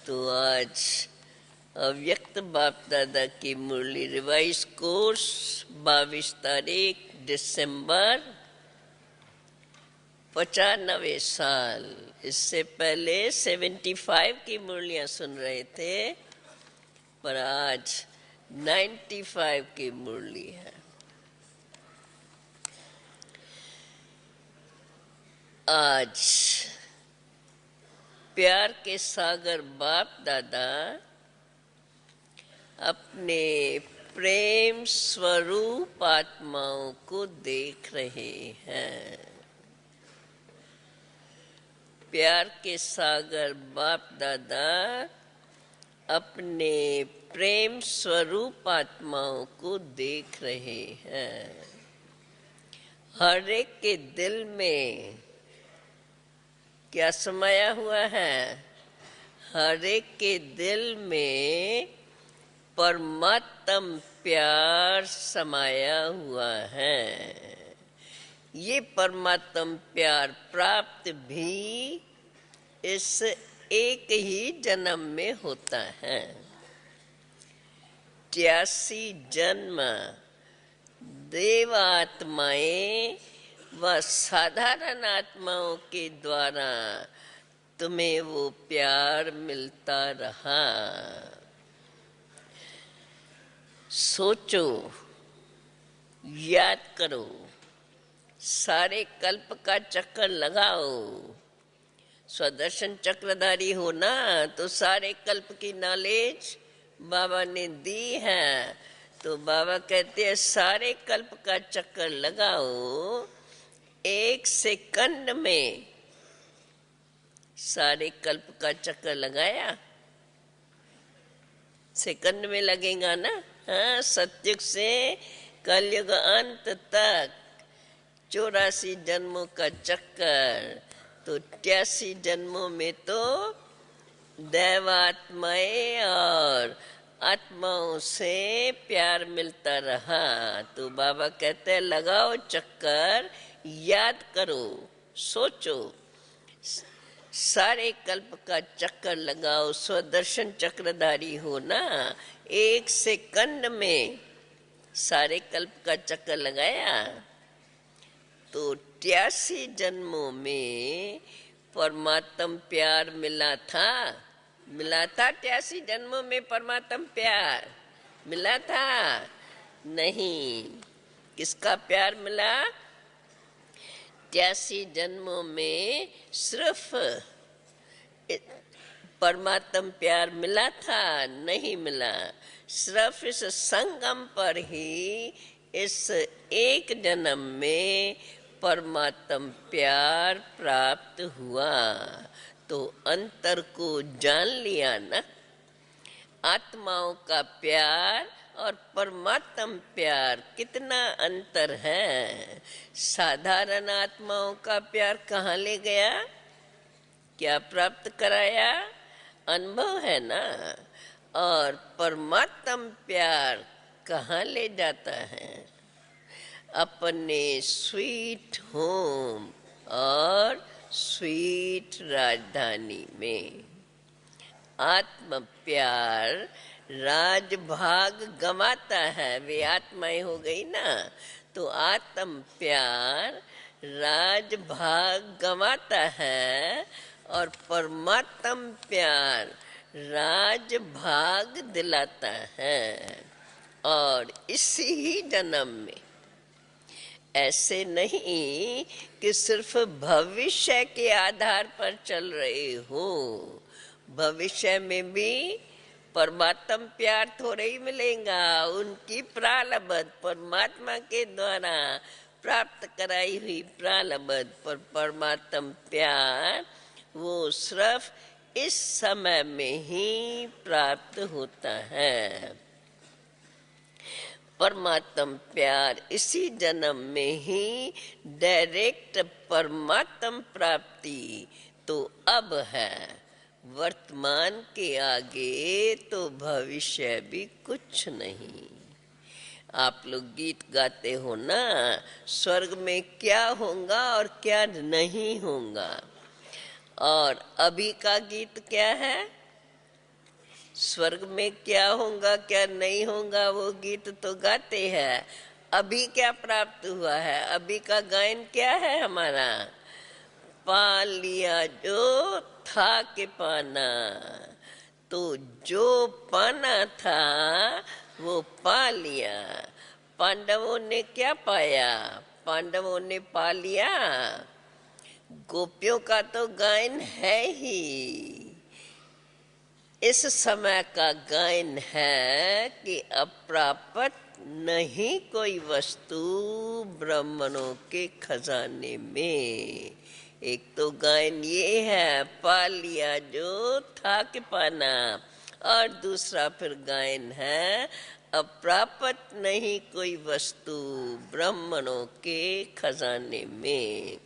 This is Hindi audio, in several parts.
तो आज अव्यक्त बाप दादा की मुरली रिवाइज कोर्स 22 तारीख दिसंबर 95 साल। इससे पहले 75 की मुरलियां सुन रहे थे, पर आज 95 की मुरली है। आज प्यार के सागर बाप दादा अपने प्रेम स्वरूप आत्माओं को देख रहे हैं। प्यार के सागर बाप दादा अपने प्रेम स्वरूप आत्माओं को देख रहे हैं। हर एक के दिल में क्या समाया हुआ है? हर एक के दिल में परमात्म प्यार समाया हुआ है। ये परमात्म प्यार प्राप्त भी इस एक ही जन्म में होता है। 83 जन्म देव आत्माएं व साधारण आत्माओं के द्वारा तुम्हें वो प्यार मिलता रहा। सोचो, याद करो, सारे कल्प का चक्कर लगाओ। स्वदर्शन चक्रधारी हो ना, तो सारे कल्प की नॉलेज बाबा ने दी है। तो बाबा कहते हैं सारे कल्प का चक्कर लगाओ, एक सेकंड में सारे कल्प का चक्कर लगाया, सेकंड में लगेगा ना। हाँ, सतयुग से कलयुग अंत तक 84 जन्मों का चक्कर, तो 83 जन्मों में तो दैवात्माएं और आत्माओं से प्यार मिलता रहा। तो बाबा कहते हैं लगाओ चक्कर, याद करो, सोचो, सारे कल्प का चक्कर लगाओ। स्वदर्शन चक्रधारी हो ना, एक सेकंड में सारे कल्प का चक्कर लगाया, तो 83 जन्मों में परमात्म प्यार मिला था। 83 जन्मों में परमात्म प्यार मिला था? नहीं। किसका प्यार मिला? 83 जन्मों में सिर्फ परमात्म प्यार मिला था? नहीं मिला। सिर्फ इस संगम पर ही इस एक जन्म में परमात्म प्यार प्राप्त हुआ। तो अंतर को जान लिया ना, आत्माओं का प्यार और परमात्म प्यार कितना अंतर है। साधारण आत्माओं का प्यार कहाँ ले गया? क्या प्राप्त कराया? अनुभव है ना। और परमात्म प्यार कहाँ ले जाता है? अपने स्वीट होम और स्वीट राजधानी में। आत्म प्यार राजभाग गंवाता है, वे आत्माएं हो गई ना। तो आत्म प्यार राजभाग गंवाता है और परमात्म प्यार राजभाग दिलाता है। और इसी ही जन्म में, ऐसे नहीं कि सिर्फ भविष्य के आधार पर चल रहे हो। भविष्य में भी परमात्म प्यार थोड़े ही मिलेगा। उनकी प्रारब्ध परमात्मा के द्वारा प्राप्त कराई हुई प्रारब्ध पर परमात्म प्यार वो सिर्फ इस समय में ही प्राप्त होता है। परमात्म प्यार इसी जन्म में ही डायरेक्ट परमात्म प्राप्ति तो अब है। वर्तमान के आगे तो भविष्य भी कुछ नहीं। आप लोग गीत गाते हो ना, स्वर्ग में क्या होगा और क्या नहीं होगा। और अभी का गीत क्या है? स्वर्ग में क्या होगा क्या नहीं होगा वो गीत तो गाते हैं। अभी क्या प्राप्त हुआ है, अभी का गायन क्या है हमारा? पा लिया जो था के पाना। तो जो पाना था वो पा लिया। पांडवों ने क्या पाया? पांडवों ने पा लिया। गोपियों का तो गायन है ही। इस समय का गायन है कि अप्राप्त नहीं कोई वस्तु ब्राह्मणों के खजाने में। एक तो गायन ये है पा लिया जो था कि पाना, और दूसरा फिर गायन है अप्राप्त नहीं कोई वस्तु ब्राह्मणों के खजाने में।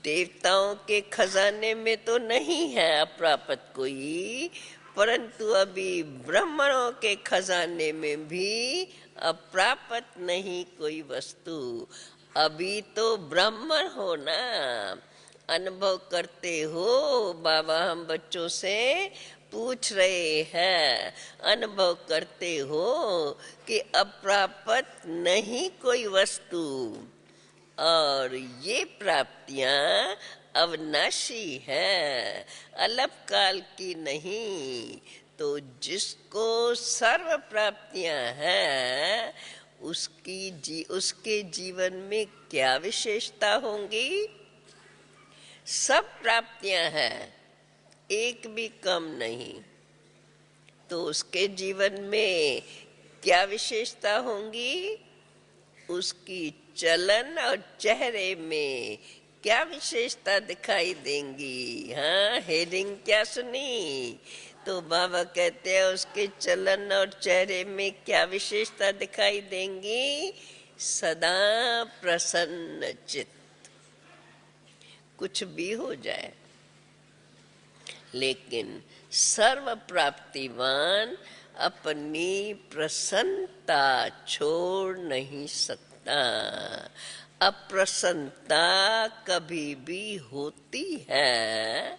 देवताओं के खजाने में तो नहीं है अप्राप्त कोई, परंतु अभी ब्राह्मणों के खजाने में भी अप्राप्त नहीं कोई वस्तु। अभी तो ब्राह्मण हो ना, अनुभव करते हो। बाबा हम बच्चों से पूछ रहे हैं, अनुभव करते हो कि अप्राप्त नहीं कोई वस्तु, और ये प्राप्तियां अविनाशी है, अल्पकाल की नहीं। तो जिसको सर्व प्राप्तियां हैं उसके जीवन में क्या विशेषता होंगी? सब प्राप्तियां हैं, एक भी कम नहीं। तो उसके जीवन में क्या विशेषता होंगी? उसकी चलन और चेहरे में क्या विशेषता दिखाई देंगी? हाँ, हेडिंग क्या सुनी? तो बाबा कहते हैं उसके चलन और चेहरे में क्या विशेषता दिखाई देंगी? सदा प्रसन्न चित्त। कुछ भी हो जाए, लेकिन सर्व प्राप्तिवान अपनी प्रसन्नता छोड़ नहीं सकता। अप्रसन्नता कभी भी होती है।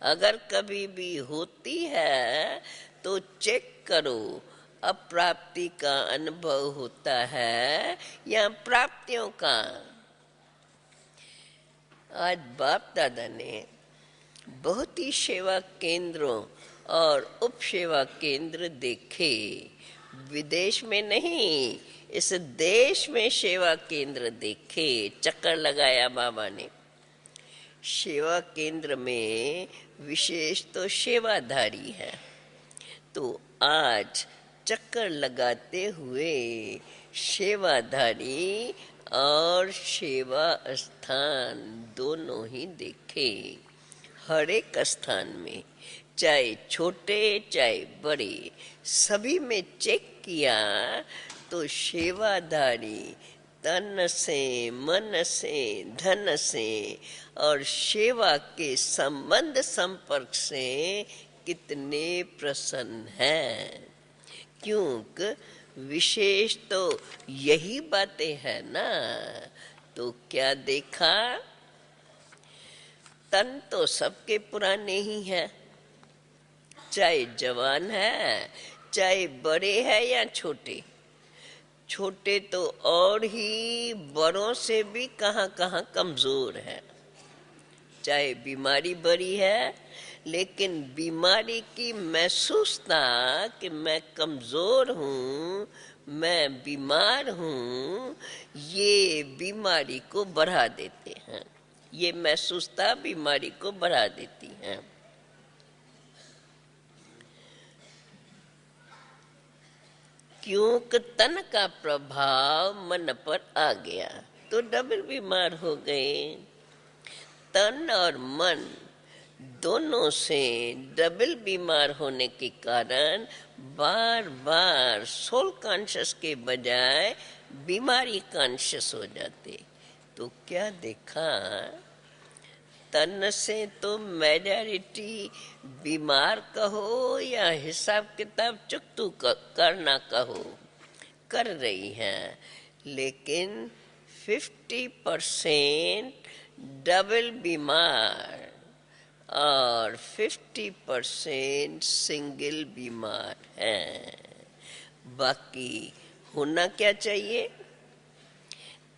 अगर कभी भी होती है तो चेक करो, अप्राप्ति का अनुभव होता है या प्राप्तियों का। आज बाप दादा ने बहुत ही सेवा केंद्रों और उप सेवा केंद्र देखे। विदेश में नहीं, इस देश में सेवा केंद्र देखे। चक्कर लगाया बाबा ने। सेवा केंद्र में विशेष तो सेवाधारी है। तो आज चक्कर लगाते हुए सेवाधारी और सेवा स्थान दोनों ही देखे। हर एक स्थान में, चाहे छोटे चाहे बड़े, सभी में चेक किया तो सेवाधारी तन से, मन से, धन से और सेवा के संबंध संपर्क से कितने प्रसन्न हैं। क्योंकि विशेष तो यही बातें हैं ना। तो क्या देखा? तन तो सबके पुराने ही हैं, चाहे जवान है चाहे बड़े हैं या छोटे। छोटे तो और ही बड़ों से भी कहाँ कहाँ कमजोर है। चाहे बीमारी बड़ी है, लेकिन बीमारी की महसूसता कि मैं कमजोर हूँ, मैं बीमार हूँ, ये बीमारी को बढ़ा देते हैं। ये महसूसता बीमारी को बढ़ा देती है। क्योंकि तन का प्रभाव मन पर आ गया तो डबल बीमार हो गए। तन और मन दोनों से डबल बीमार होने के कारण बार बार सोल कॉन्शियस के बजाय बीमारी कॉन्शियस हो जाते। तो क्या देखा? तन से तो मेजॉरिटी बीमार कहो या हिसाब किताब चुकतू करना कहो, कर रही हैं, लेकिन 50% डबल बीमार। और 50% सिंगल बीमार हैं। बाकी होना क्या चाहिए?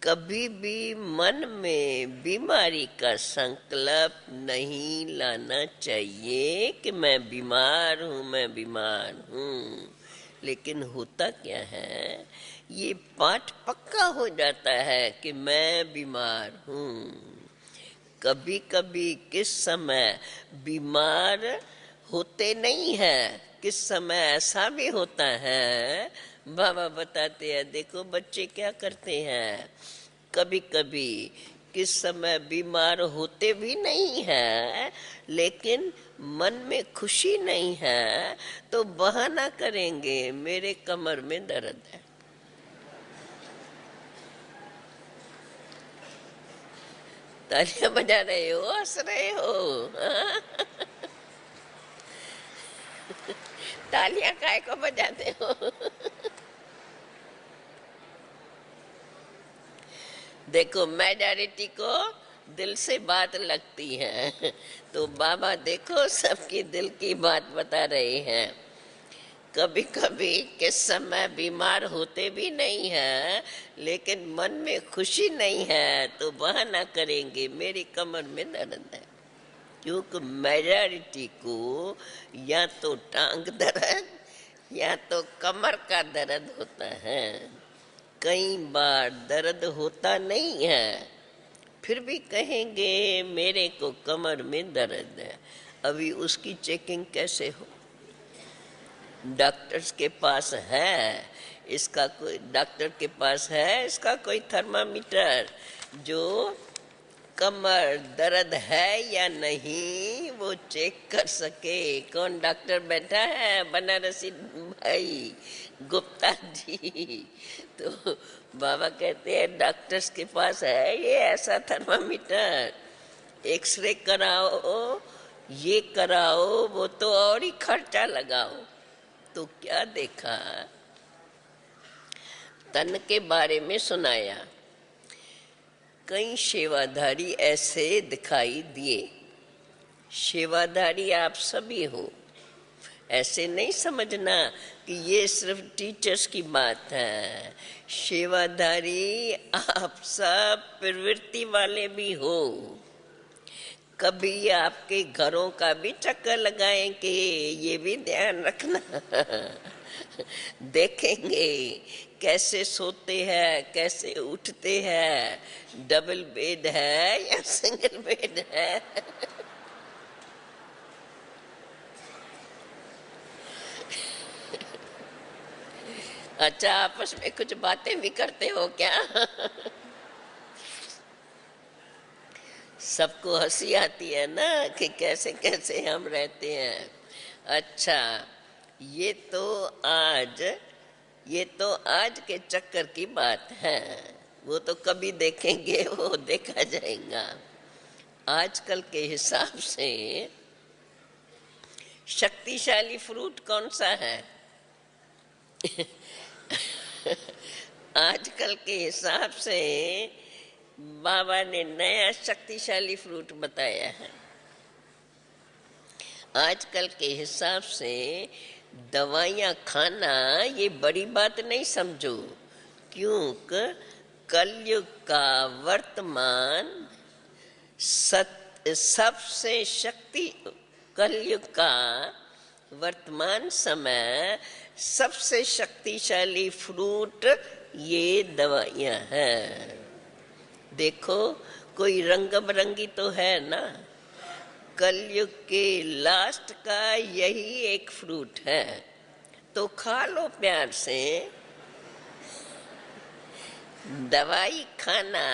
कभी भी मन में बीमारी का संकल्प नहीं लाना चाहिए कि मैं बीमार हूँ, मैं बीमार हूँ। लेकिन होता क्या है, ये पाठ पक्का हो जाता है कि मैं बीमार हूँ। कभी कभी किस समय बीमार होते नहीं है, किस समय ऐसा भी होता है। बाबा बताते हैं, देखो बच्चे क्या करते हैं, कभी कभी किस समय बीमार होते भी नहीं है, लेकिन मन में खुशी नहीं है तो बहाना करेंगे, मेरे कमर में दर्द है। तालियां बजा रहे हो, हंस रहे हो? तालियां काय को बजाते हो? देखो मेजॉरिटी को दिल से बात लगती है, तो बाबा देखो सबकी दिल की बात बता रहे हैं। कभी कभी किस समय बीमार होते भी नहीं है, लेकिन मन में खुशी नहीं है तो बहाना करेंगे, मेरी कमर में दर्द है। क्योंकि मेजॉरिटी को या तो टांग दर्द या तो कमर का दर्द होता है। कई बार दर्द होता नहीं है, फिर भी कहेंगे मेरे को कमर में दर्द है। अभी उसकी चेकिंग कैसे हो? डॉक्टर्स के पास है इसका कोई, डॉक्टर के पास है इसका कोई थर्मामीटर जो कमर दर्द है या नहीं वो चेक कर सके? कौन डॉक्टर बैठा है? बनारसी भाई गुप्ता जी। तो बाबा कहते हैं डॉक्टर्स के पास है ये ऐसा थर्मामीटर, एक्सरे कराओ, ये कराओ, वो तो और ही खर्चा लगाओ। तो क्या देखा, तन के बारे में सुनाया, कई सेवाधारी ऐसे दिखाई दिए। सेवाधारी आप सभी हो, ऐसे नहीं समझना कि ये सिर्फ टीचर्स की बात है। सेवाधारी आप सब प्रवृत्ति वाले भी हो। कभी आपके घरों का भी चक्कर लगाएंगे, ये भी ध्यान रखना। देखेंगे कैसे सोते हैं, कैसे उठते हैं, डबल बेड है या सिंगल बेड है। अच्छा, आपस में कुछ बातें भी करते हो क्या? सबको हंसी आती है ना कि कैसे कैसे हम रहते हैं। अच्छा, ये तो आज ये तो आज के चक्कर की बात है, वो तो कभी देखेंगे, वो देखा जाएगा। आजकल के हिसाब से शक्तिशाली फ्रूट कौन सा है? आजकल के हिसाब से बाबा ने नया शक्तिशाली फ्रूट बताया है। आजकल के हिसाब से दवाइयाँ खाना ये बड़ी बात नहीं समझो, क्योंकि कलयुग का वर्तमान सबसे शक्ति, कलयुग का वर्तमान समय सबसे शक्तिशाली फ्रूट ये दवाइयाँ हैं। देखो कोई रंग बिरंगी तो है ना, कलयुग के लास्ट का यही एक फ्रूट है, तो खा लो प्यार से। दवाई खाना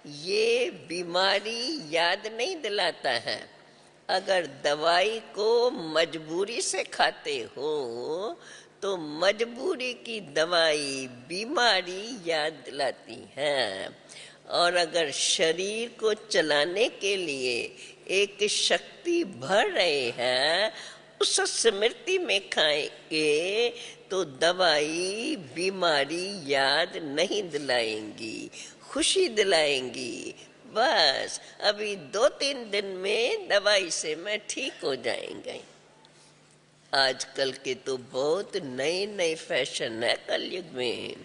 ये बीमारी याद नहीं दिलाता है। अगर दवाई को मजबूरी से खाते हो तो मजबूरी की दवाई बीमारी याद दिलाती है, और अगर शरीर को चलाने के लिए एक शक्ति भर रहे हैं उस स्मृति में खाएंगे तो दवाई बीमारी याद नहीं दिलाएंगी, खुशी दिलाएंगी, बस अभी 2-3 दिन में दवाई से मैं ठीक हो जाएंगे। आजकल के तो बहुत नए नए फैशन है कलयुग में।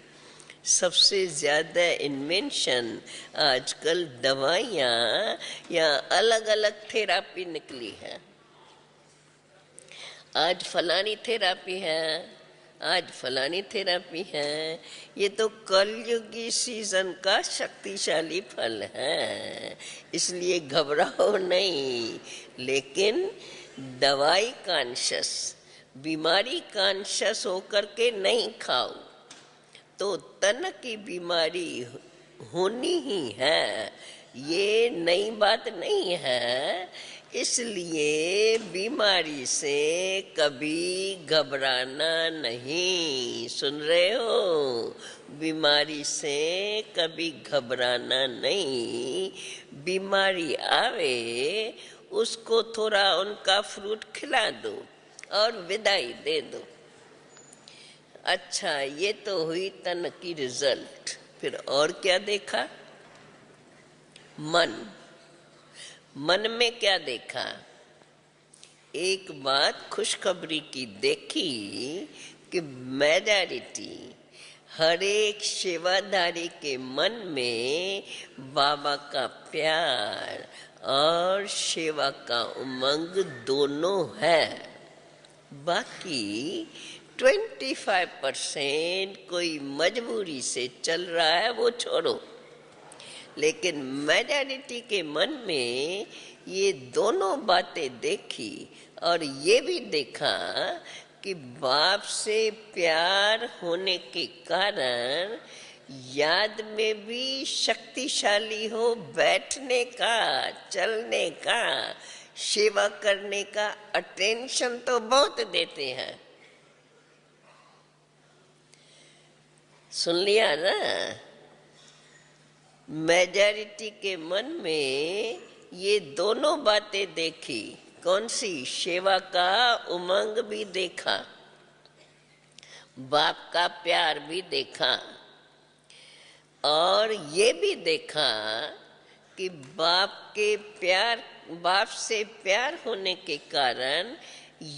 सबसे ज्यादा इन्वेंशन आजकल दवाइयाँ या अलग अलग थेरापी निकली है। आज फलानी थेरापी है, आज फलानी थेरापी है। ये तो कलयुगी सीजन का शक्तिशाली फल है, इसलिए घबराओ नहीं। लेकिन दवाई कॉन्शियस, बीमारी कॉन्शियस होकर के नहीं खाओ तो तन की बीमारी होनी ही है, ये नई बात नहीं है। इसलिए बीमारी से कभी घबराना नहीं। सुन रहे हो? बीमारी से कभी घबराना नहीं। बीमारी आवे उसको थोड़ा उनका फ्रूट खिला दो और विदाई दे दो। अच्छा, ये तो हुई तन की रिजल्ट। फिर और क्या देखा? मन में क्या देखा? एक बात खुशखबरी की देखी कि मेजॉरिटी, हर एक सेवाधारी के मन में बाबा का प्यार और सेवा का उमंग दोनों है। बाकी 25% कोई मजबूरी से चल रहा है, वो छोड़ो। लेकिन मेजॉरिटी के मन में ये दोनों बातें देखी और ये भी देखा कि बाप से प्यार होने के कारण याद में भी शक्तिशाली हो बैठने का, चलने का, सेवा करने का। अटेंशन तो बहुत देते हैं। सुन लिया ना? मेजॉरिटी के मन में ये दोनों बातें देखी। कौन सी? सेवा का उमंग भी देखा, बाप का प्यार भी देखा, और ये भी देखा कि बाप से प्यार होने के कारण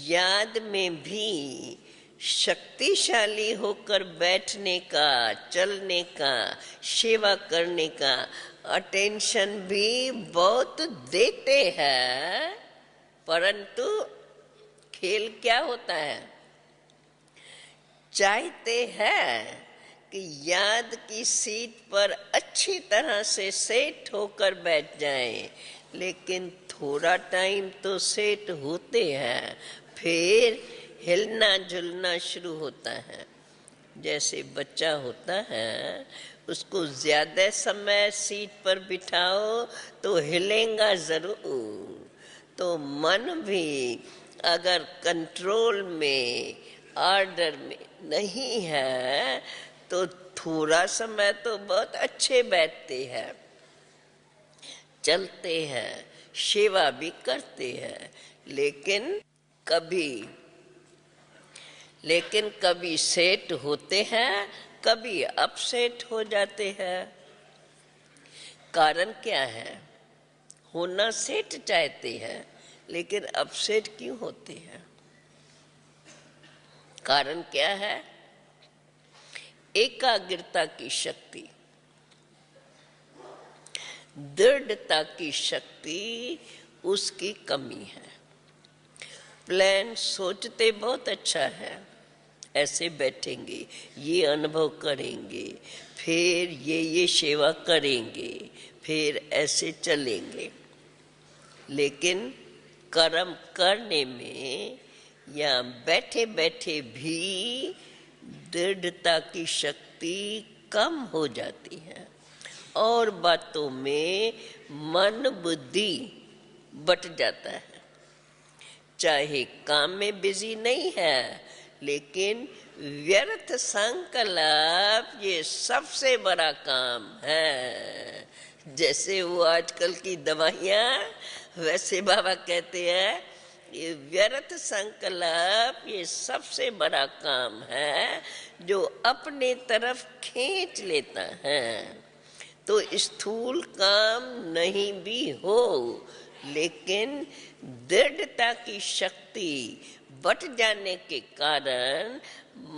याद में भी शक्तिशाली होकर बैठने का, चलने का, सेवा करने का अटेंशन भी बहुत देते हैं। परंतु खेल क्या होता है? चाहते हैं कि याद की सीट पर अच्छी तरह से सेट होकर बैठ जाएं, लेकिन थोड़ा टाइम तो सेट होते हैं, फिर हिलना झुलना शुरू होता है। जैसे बच्चा होता है, उसको ज्यादा समय सीट पर बिठाओ तो हिलेगा जरूर। तो मन भी अगर कंट्रोल में, ऑर्डर में नहीं है तो थोड़ा समय तो बहुत अच्छे बैठते हैं, चलते हैं, सेवा भी करते हैं, लेकिन कभी सेट होते हैं, कभी अपसेट हो जाते हैं। कारण क्या है? होना सेट चाहते हैं, लेकिन अपसेट क्यों होते हैं? कारण क्या है? एकाग्रता की शक्ति, दृढ़ता की शक्ति उसकी कमी है। प्लान सोचते बहुत अच्छा है, ऐसे बैठेंगे, ये अनुभव करेंगे, फिर ये सेवा करेंगे, फिर ऐसे चलेंगे, लेकिन कर्म करने में या बैठे बैठे भी दृढ़ता की शक्ति कम हो जाती है और बातों में मन बुद्धि बट जाता है। चाहे काम में बिजी नहीं है, लेकिन व्यर्थ संकल्प ये सबसे बड़ा काम है। जैसे वो आजकल की दवाइयाँ, वैसे बाबा कहते हैं ये व्यर्थ संकल्प ये सबसे बड़ा काम है जो अपने तरफ खींच लेता है। तो स्थूल काम नहीं भी हो, लेकिन दृढ़ता की शक्ति बट जाने के कारण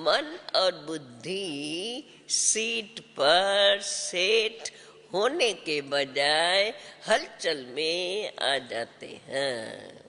मन और बुद्धि सीट पर सेट होने के बजाय हलचल में आ जाते हैं।